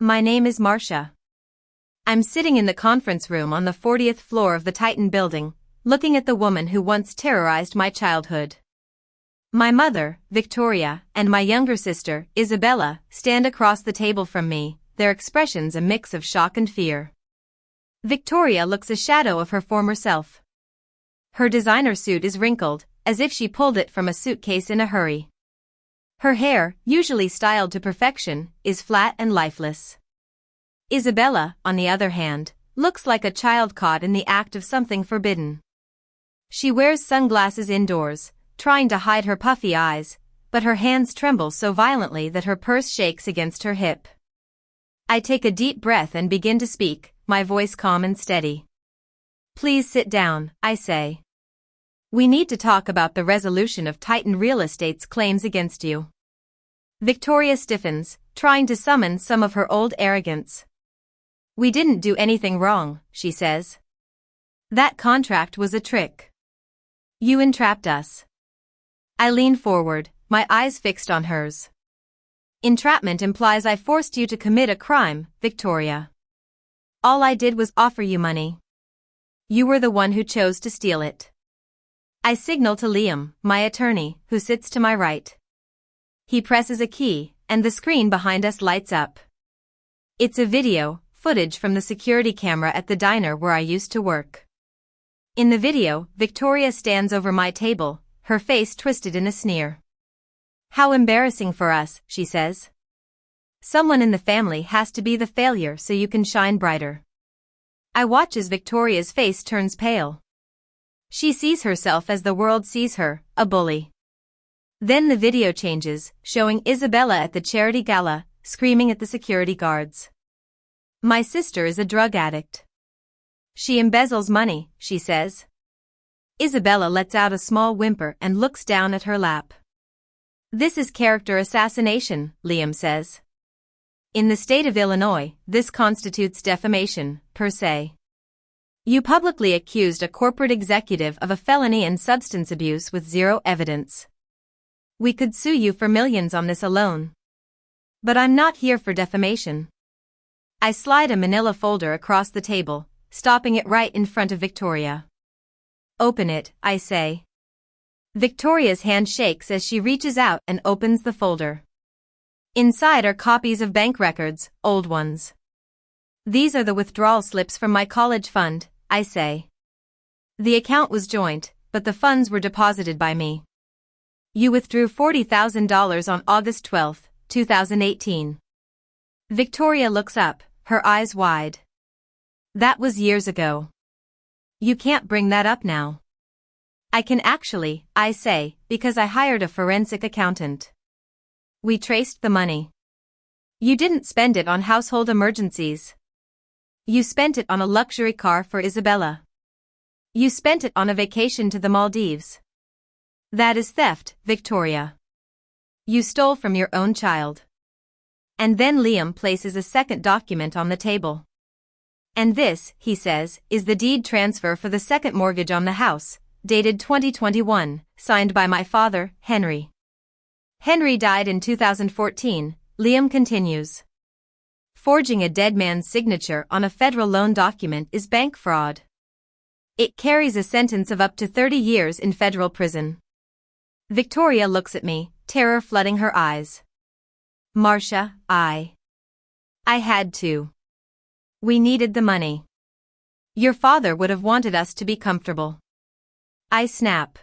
My name is Marcia. I'm sitting in the conference room on the 40th floor of the Titan building, looking at the woman who once terrorized my childhood. My mother, Victoria, and my younger sister, Isabella, stand across the table from me, their expressions a mix of shock and fear. Victoria looks a shadow of her former self. Her designer suit is wrinkled, as if she pulled it from a suitcase in a hurry. Her hair, usually styled to perfection, is flat and lifeless. Isabella, on the other hand, looks like a child caught in the act of something forbidden. She wears sunglasses indoors, trying to hide her puffy eyes, but her hands tremble so violently that her purse shakes against her hip. I take a deep breath and begin to speak, my voice calm and steady. Please sit down, I say. We need to talk about the resolution of Titan Real Estate's claims against you. Victoria stiffens, trying to summon some of her old arrogance. We didn't do anything wrong, she says. That contract was a trick. You entrapped us. I lean forward, my eyes fixed on hers. Entrapment implies I forced you to commit a crime, Victoria. All I did was offer you money. You were the one who chose to steal it. I signal to Liam, my attorney, who sits to my right. He presses a key, and the screen behind us lights up. It's a video, footage from the security camera at the diner where I used to work. In the video, Victoria stands over my table, her face twisted in a sneer. How embarrassing for us, she says. Someone in the family has to be the failure so you can shine brighter. I watch as Victoria's face turns pale. She sees herself as the world sees her, a bully. Then the video changes, showing Isabella at the charity gala, screaming at the security guards. My sister is a drug addict. She embezzles money, she says. Isabella lets out a small whimper and looks down at her lap. This is character assassination, Liam says. In the state of Illinois, this constitutes defamation, per se. You publicly accused a corporate executive of a felony and substance abuse with zero evidence. We could sue you for millions on this alone. But I'm not here for defamation. I slide a manila folder across the table, stopping it right in front of Victoria. Open it, I say. Victoria's hand shakes as she reaches out and opens the folder. Inside are copies of bank records, old ones. These are the withdrawal slips from my college fund, I say. The account was joint, but the funds were deposited by me. You withdrew $40,000 on August 12, 2018. Victoria looks up, her eyes wide. That was years ago. You can't bring that up now. I can actually, I say, because I hired a forensic accountant. We traced the money. You didn't spend it on household emergencies. You spent it on a luxury car for Isabella. You spent it on a vacation to the Maldives. That is theft, Victoria. You stole from your own child. And then Liam places a second document on the table. And this, he says, is the deed transfer for the second mortgage on the house, dated 2021, signed by my father, Henry. Henry died in 2014, Liam continues. Forging a dead man's signature on a federal loan document is bank fraud. It carries a sentence of up to 30 years in federal prison. Victoria looks at me, terror flooding her eyes. Marcia, I had to. We needed the money. Your father would have wanted us to be comfortable. I snap.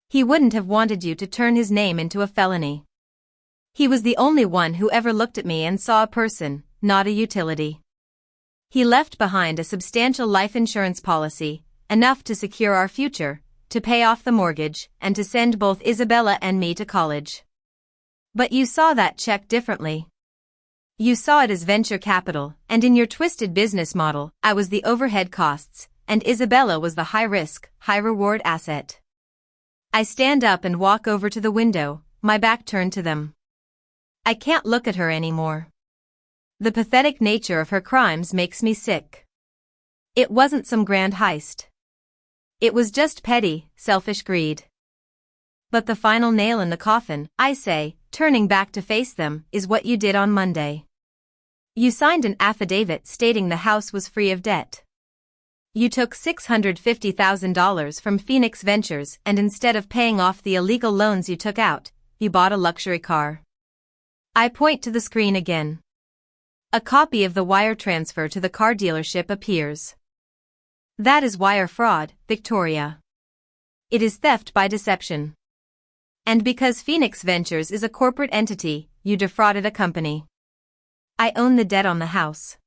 He wouldn't have wanted you to turn his name into a felony. He was the only one who ever looked at me and saw a person, not a utility. He left behind a substantial life insurance policy, enough to secure our future, to pay off the mortgage, and to send both Isabella and me to college. But you saw that check differently. You saw it as venture capital, and in your twisted business model, I was the overhead costs, and Isabella was the high-risk, high-reward asset. I stand up and walk over to the window, my back turned to them. I can't look at her anymore. The pathetic nature of her crimes makes me sick. It wasn't some grand heist. It was just petty, selfish greed. But the final nail in the coffin, I say, turning back to face them, is what you did on Monday. You signed an affidavit stating the house was free of debt. You took $650,000 from Phoenix Ventures and instead of paying off the illegal loans you took out, you bought a luxury car. I point to the screen again. A copy of the wire transfer to the car dealership appears. That is wire fraud, Victoria. It is theft by deception. And because Phoenix Ventures is a corporate entity, you defrauded a company. I own the debt on the house.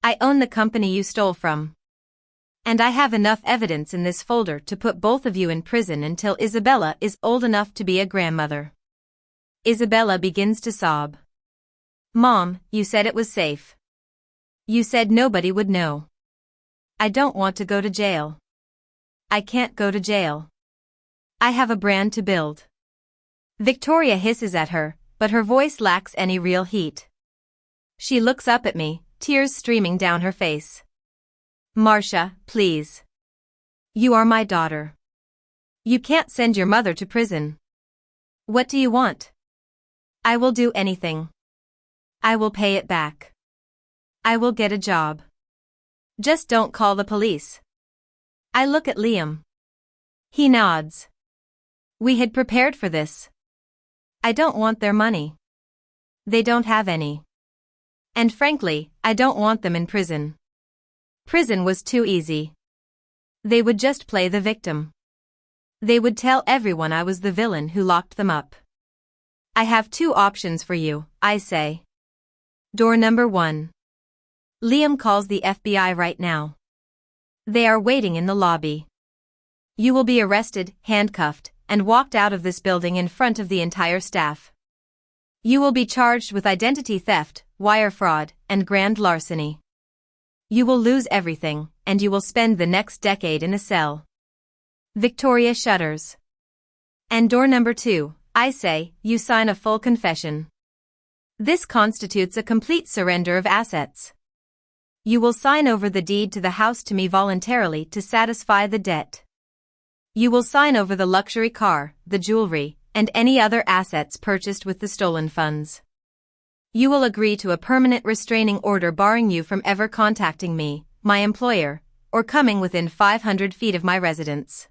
I own the company you stole from. And I have enough evidence in this folder to put both of you in prison until Isabella is old enough to be a grandmother. Isabella begins to sob. Mom, you said it was safe. You said nobody would know. I don't want to go to jail. I can't go to jail. I have a brand to build. Victoria hisses at her, but her voice lacks any real heat. She looks up at me, tears streaming down her face. Marcia, please. You are my daughter. You can't send your mother to prison. What do you want? I will do anything. I will pay it back. I will get a job. Just don't call the police. I look at Liam. He nods. We had prepared for this. I don't want their money. They don't have any. And frankly, I don't want them in prison. Prison was too easy. They would just play the victim. They would tell everyone I was the villain who locked them up. I have two options for you, I say. Door number 1. Liam calls the FBI right now. They are waiting in the lobby. You will be arrested, handcuffed, and walked out of this building in front of the entire staff. You will be charged with identity theft, wire fraud, and grand larceny. You will lose everything, and you will spend the next decade in a cell. Victoria shudders. And door number 2, I say, you sign a full confession. This constitutes a complete surrender of assets. You will sign over the deed to the house to me voluntarily to satisfy the debt. You will sign over the luxury car, the jewelry, and any other assets purchased with the stolen funds. You will agree to a permanent restraining order barring you from ever contacting me, my employer, or coming within 500 feet of my residence.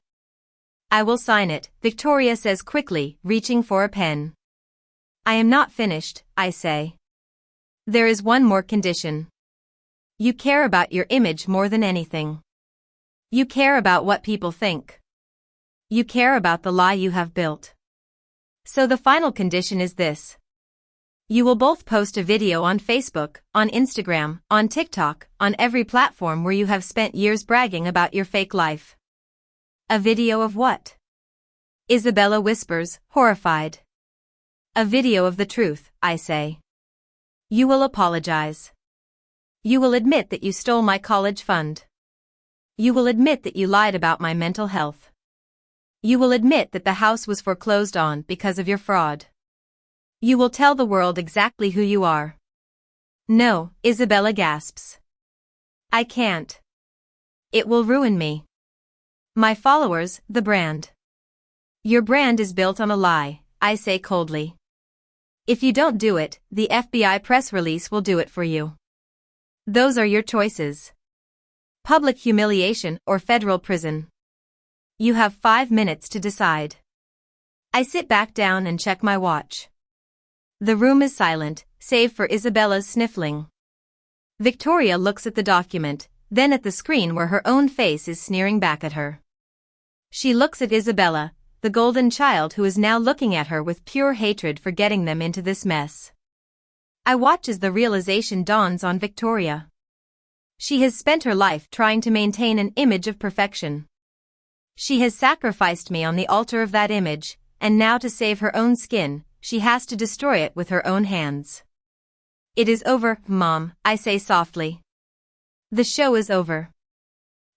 I will sign it, Victoria says quickly, reaching for a pen. I am not finished, I say. There is one more condition. You care about your image more than anything. You care about what people think. You care about the lie you have built. So the final condition is this. You will both post a video on Facebook, on Instagram, on TikTok, on every platform where you have spent years bragging about your fake life. A video of what? Isabella whispers, horrified. A video of the truth, I say. You will apologize. You will admit that you stole my college fund. You will admit that you lied about my mental health. You will admit that the house was foreclosed on because of your fraud. You will tell the world exactly who you are. No, Isabella gasps. I can't. It will ruin me. My followers, the brand. Your brand is built on a lie, I say coldly. If you don't do it, the FBI press release will do it for you. Those are your choices. Public humiliation or federal prison. You have 5 minutes to decide. I sit back down and check my watch. The room is silent, save for Isabella's sniffling. Victoria looks at the document, then at the screen where her own face is sneering back at her. She looks at Isabella, the golden child who is now looking at her with pure hatred for getting them into this mess. I watch as the realization dawns on Victoria. She has spent her life trying to maintain an image of perfection. She has sacrificed me on the altar of that image, and now to save her own skin, she has to destroy it with her own hands. It is over, Mom, I say softly. The show is over.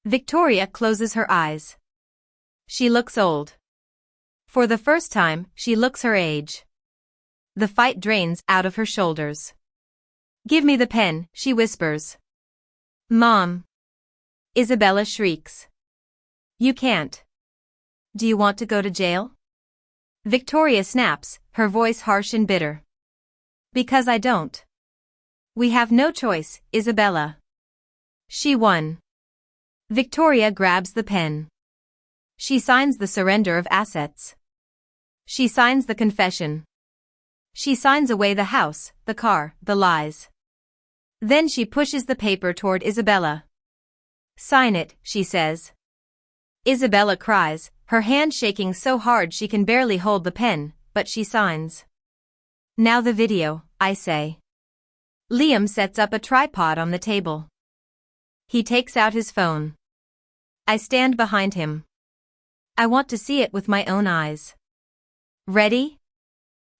Victoria closes her eyes. She looks old. For the first time, she looks her age. The fight drains out of her shoulders. Give me the pen, she whispers. Mom. Isabella shrieks. You can't. Do you want to go to jail? Victoria snaps, her voice harsh and bitter. Because I don't. We have no choice, Isabella. She won. Victoria grabs the pen. She signs the surrender of assets. She signs the confession. She signs away the house, the car, the lies. Then she pushes the paper toward Isabella. Sign it, she says. Isabella cries, her hand shaking so hard she can barely hold the pen, but she signs. Now the video, I say. Liam sets up a tripod on the table. He takes out his phone. I stand behind him. I want to see it with my own eyes. Ready?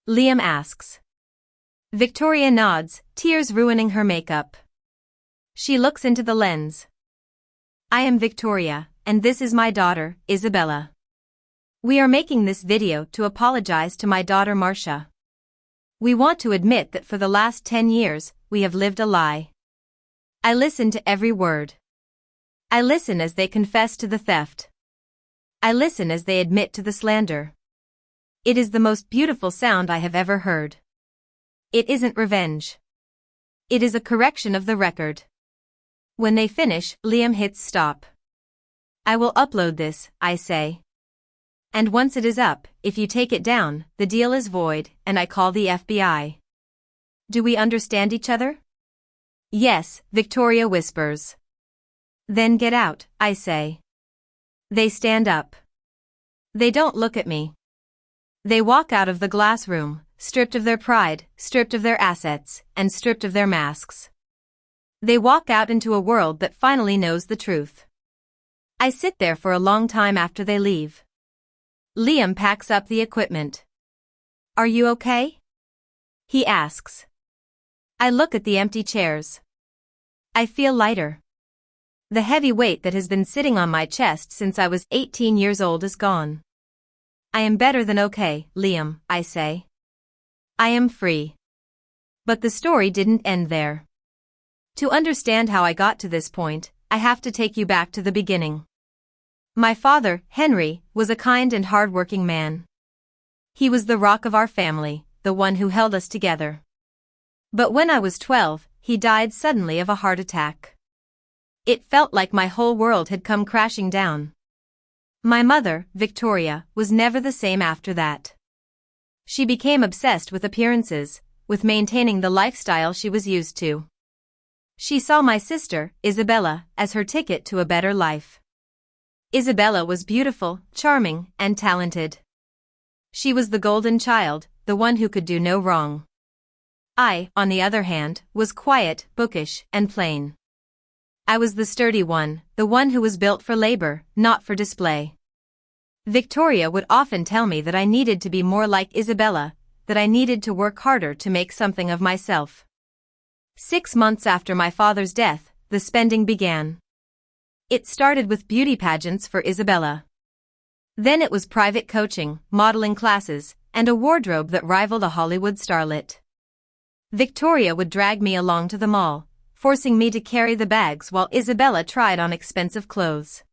Liam asks. Victoria nods, tears ruining her makeup. She looks into the lens. I am Victoria, and this is my daughter, Isabella. We are making this video to apologize to my daughter Marcia. We want to admit that for the last 10 years, we have lived a lie. I listen to every word. I listen as they confess to the theft. I listen as they admit to the slander. It is the most beautiful sound I have ever heard. It isn't revenge. It is a correction of the record. When they finish, Liam hits stop. I will upload this, I say. And once it is up, if you take it down, the deal is void, and I call the FBI. Do we understand each other? Yes, Victoria whispers. Then get out, I say. They stand up. They don't look at me. They walk out of the glass room, stripped of their pride, stripped of their assets, and stripped of their masks. They walk out into a world that finally knows the truth. I sit there for a long time after they leave. Liam packs up the equipment. Are you okay? He asks. I look at the empty chairs. I feel lighter. The heavy weight that has been sitting on my chest since I was 18 years old is gone. I am better than okay, Liam, I say. I am free. But the story didn't end there. To understand how I got to this point, I have to take you back to the beginning. My father, Henry, was a kind and hard-working man. He was the rock of our family, the one who held us together. But when I was 12, he died suddenly of a heart attack. It felt like my whole world had come crashing down. My mother, Victoria, was never the same after that. She became obsessed with appearances, with maintaining the lifestyle she was used to. She saw my sister, Isabella, as her ticket to a better life. Isabella was beautiful, charming, and talented. She was the golden child, the one who could do no wrong. I, on the other hand, was quiet, bookish, and plain. I was the sturdy one, the one who was built for labor, not for display. Victoria would often tell me that I needed to be more like Isabella, that I needed to work harder to make something of myself. 6 months after my father's death, the spending began. It started with beauty pageants for Isabella. Then it was private coaching, modeling classes, and a wardrobe that rivaled a Hollywood starlet. Victoria would drag me along to the mall, forcing me to carry the bags while Isabella tried on expensive clothes.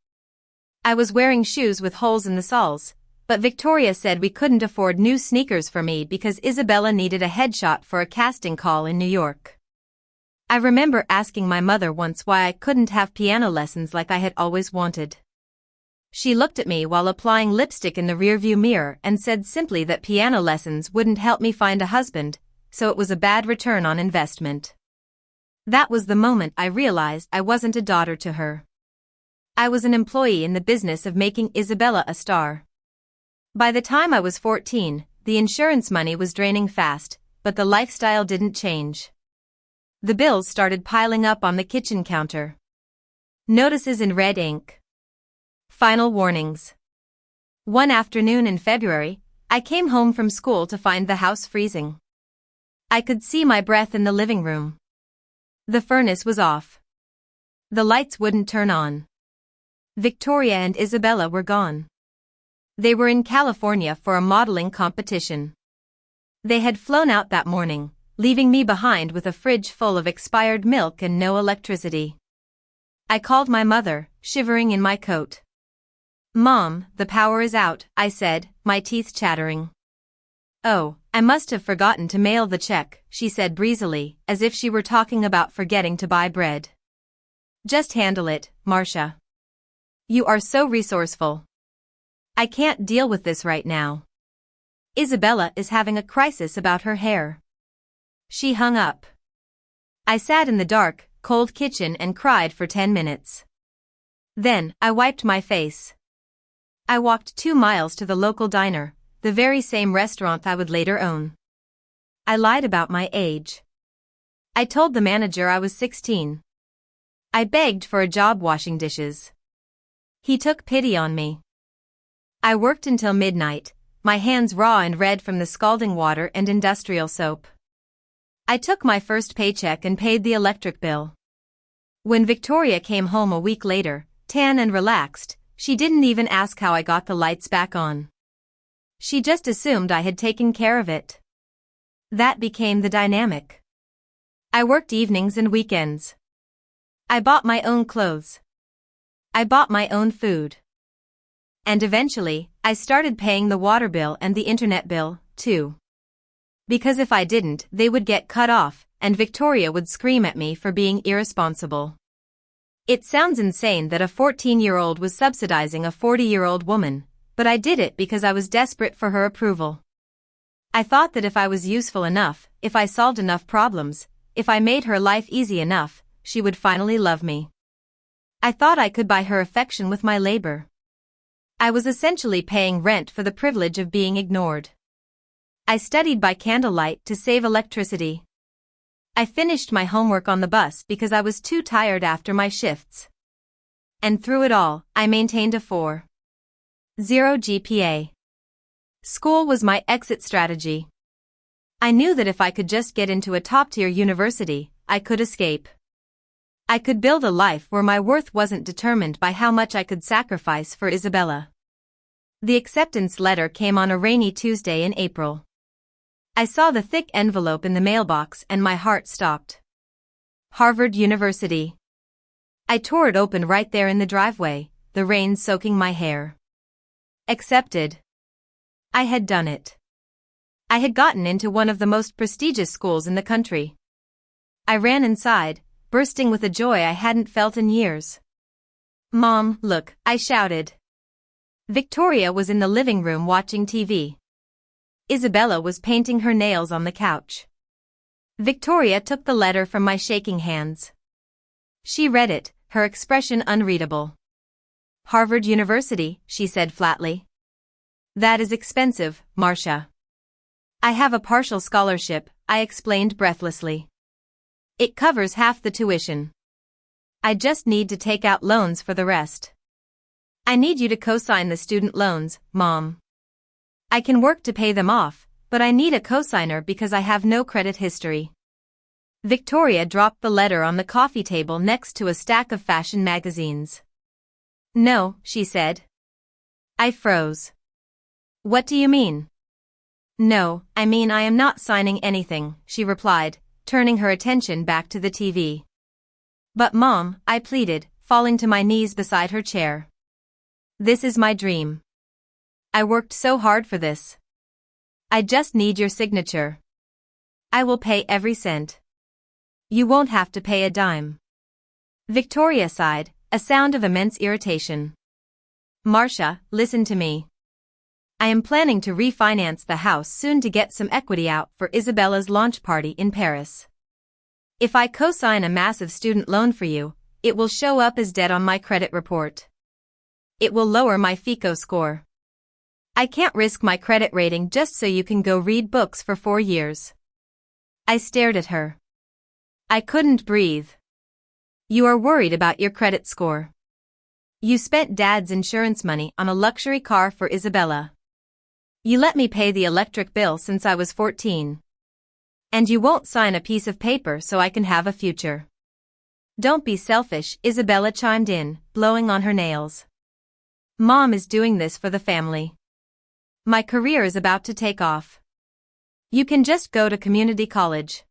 I was wearing shoes with holes in the soles, but Victoria said we couldn't afford new sneakers for me because Isabella needed a headshot for a casting call in New York. I remember asking my mother once why I couldn't have piano lessons like I had always wanted. She looked at me while applying lipstick in the rearview mirror and said simply that piano lessons wouldn't help me find a husband, so it was a bad return on investment. That was the moment I realized I wasn't a daughter to her. I was an employee in the business of making Isabella a star. By the time I was 14, the insurance money was draining fast, but the lifestyle didn't change. The bills started piling up on the kitchen counter. Notices in red ink. Final warnings. One afternoon in February, I came home from school to find the house freezing. I could see my breath in the living room. The furnace was off. The lights wouldn't turn on. Victoria and Isabella were gone. They were in California for a modeling competition. They had flown out that morning, leaving me behind with a fridge full of expired milk and no electricity. I called my mother, shivering in my coat. "Mom, the power is out," I said, my teeth chattering. "Oh, I must have forgotten to mail the check, she said breezily, as if she were talking about forgetting to buy bread. Just handle it, Marcia. You are so resourceful. I can't deal with this right now. Isabella is having a crisis about her hair. She hung up. I sat in the dark, cold kitchen and cried for 10 minutes. Then, I wiped my face. I walked 2 miles to the local diner, the very same restaurant I would later own. I lied about my age. I told the manager I was 16. I begged for a job washing dishes. He took pity on me. I worked until midnight, my hands raw and red from the scalding water and industrial soap. I took my first paycheck and paid the electric bill. When Victoria came home a week later, tan and relaxed, she didn't even ask how I got the lights back on. She just assumed I had taken care of it. That became the dynamic. I worked evenings and weekends. I bought my own clothes. I bought my own food. And eventually, I started paying the water bill and the internet bill, too. Because if I didn't, they would get cut off, and Victoria would scream at me for being irresponsible. It sounds insane that a 14-year-old was subsidizing a 40-year-old woman, but I did it because I was desperate for her approval. I thought that if I was useful enough, if I solved enough problems, if I made her life easy enough, she would finally love me. I thought I could buy her affection with my labor. I was essentially paying rent for the privilege of being ignored. I studied by candlelight to save electricity. I finished my homework on the bus because I was too tired after my shifts. And through it all, I maintained a 4.0 GPA. School was my exit strategy. I knew that if I could just get into a top-tier university, I could escape. I could build a life where my worth wasn't determined by how much I could sacrifice for Isabella. The acceptance letter came on a rainy Tuesday in April. I saw the thick envelope in the mailbox and my heart stopped. Harvard University. I tore it open right there in the driveway, the rain soaking my hair. Accepted. I had done it. I had gotten into one of the most prestigious schools in the country. I ran inside, bursting with a joy I hadn't felt in years. Mom, look, I shouted. Victoria was in the living room watching TV. Isabella was painting her nails on the couch. Victoria took the letter from my shaking hands. She read it, her expression unreadable. Harvard University, she said flatly. That is expensive, Marcia. I have a partial scholarship, I explained breathlessly. It covers half the tuition. I just need to take out loans for the rest. I need you to co-sign the student loans, Mom. I can work to pay them off, but I need a co-signer because I have no credit history. Victoria dropped the letter on the coffee table next to a stack of fashion magazines. No, she said. I froze. What do you mean? No, I mean I am not signing anything, she replied, turning her attention back to the TV. But Mom, I pleaded, falling to my knees beside her chair. This is my dream. I worked so hard for this. I just need your signature. I will pay every cent. You won't have to pay a dime. Victoria sighed, a sound of immense irritation. Marcia, listen to me. I am planning to refinance the house soon to get some equity out for Isabella's launch party in Paris. If I co-sign a massive student loan for you, it will show up as debt on my credit report. It will lower my FICO score. I can't risk my credit rating just so you can go read books for 4 years. I stared at her. I couldn't breathe. You are worried about your credit score. You spent Dad's insurance money on a luxury car for Isabella. You let me pay the electric bill since I was 14. And you won't sign a piece of paper so I can have a future. Don't be selfish, Isabella chimed in, blowing on her nails. Mom is doing this for the family. My career is about to take off. You can just go to community college.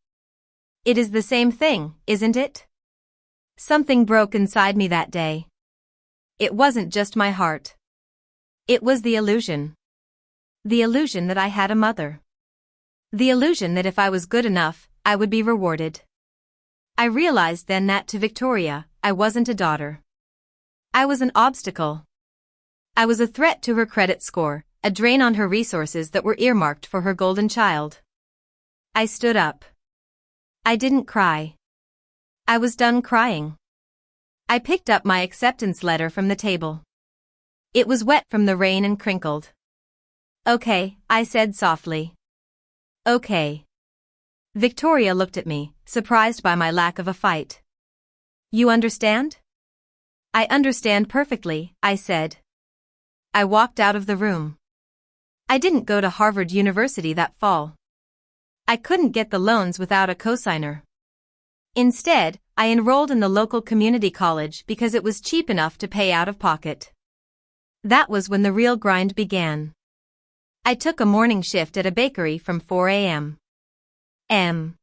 It is the same thing, isn't it? Something broke inside me that day. It wasn't just my heart. It was the illusion. The illusion that I had a mother. The illusion that if I was good enough, I would be rewarded. I realized then that to Victoria, I wasn't a daughter. I was an obstacle. I was a threat to her credit score, a drain on her resources that were earmarked for her golden child. I stood up. I didn't cry. I was done crying. I picked up my acceptance letter from the table. It was wet from the rain and crinkled. "Okay," I said softly. "Okay." Victoria looked at me, surprised by my lack of a fight. "You understand?" "I understand perfectly," I said. I walked out of the room. I didn't go to Harvard University that fall. I couldn't get the loans without a cosigner. Instead, I enrolled in the local community college because it was cheap enough to pay out of pocket. That was when the real grind began. I took a morning shift at a bakery from 4 a.m.